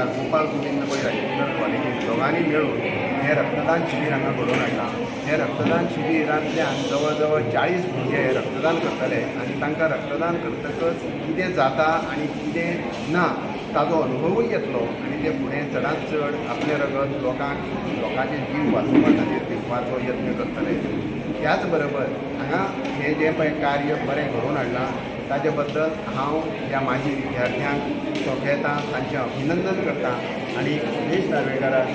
कुमार, गोपाल गोविंद पै राजेंद्र कॉलेजींत दोगांनी मेळून हे रक्तदान शिबीर हांगा घडोवन हाडलां. हे रक्तदान शिबिरांतल्यान जवळ जवळ 40 भुरगे हे रक्तदान करतले आनी तांकां रक्तदान करतकच कितें जाता आनी कितें ना ताजो अनुभवूय येतलो आनी ते फुडें चडांत चड आपलें रगत लोकांचे जीव वाचोवपा खातीर दिवपाचो यत्न करतले. त्याच बरोबर हांगा हे जे पळय कार्य बरें घडोवन हाडलां ताजे बद्दल हांव ह्या माजी विद्यार्थ्यांक सोंपेतां, तांचें अभिनंदन करतां आनी सुरेश नार्वेकाराक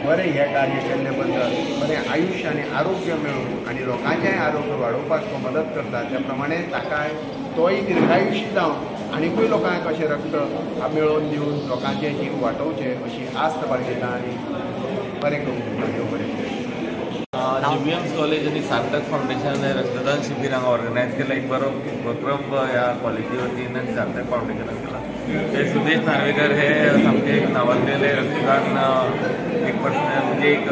बरें हें कार्य केल्ले बद्दल बरें आयुश्य आनी आरोग्य मेळूं आनी लोकांचेंय आरोग्य वाडोवपाक तो मदत करता. त्या प्रमाणे ताकाय तोय दीर्घायुशी जावन आनीकूय लोकांक अशें रक्त मेळोवन दिवन लोकांचे जीव वाटोवचे अशी आस्त बाळगिता आनी बरें करून देव बरें. जीबीएम्स कॉलेज आणि सार्थक फाउंडेशन हे रक्तदान शिबिर हांगा ऑर्गनायज केला. एक बरो उपक्रम ह्या कॉलेजी वतीन आनी सार्थक फाउंडेशनान केला. ते सुदेश नार्वेकर हे सामके एक नावाजलेले रक्तदान एक म्हणजे एक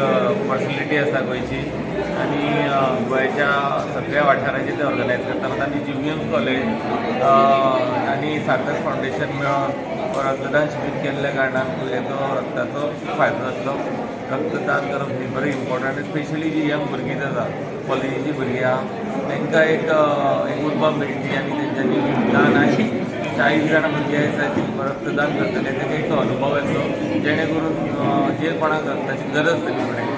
पर्सनॅलिटी आसा गोंयची आनी गोंयच्या सगळ्या वाठारांची ते ऑर्गनायज करतात. आनी जीबीएम्स कॉलेज आनी सार्थक फाउंडेशन मेळोन रक्तदान शिबीर केल्ल्या कारणान हेचो रक्ताचो फायदो जातलो. रक्तदान करप ही बरी इम्पॉर्टंट, स्पेशली जी यंग भुरगीं जातात कॉलेजीची भुरगीं आहा तांकां एक उर्बा मेळटली आनी तेंच्यांनी ल्हान आनी 40 जाणां भुरगीं आसा ती रक्तदान करतले ताका एक अनुभव येतलो जेणे करून जे कोणाक रक्ताची गरज जाली फुडें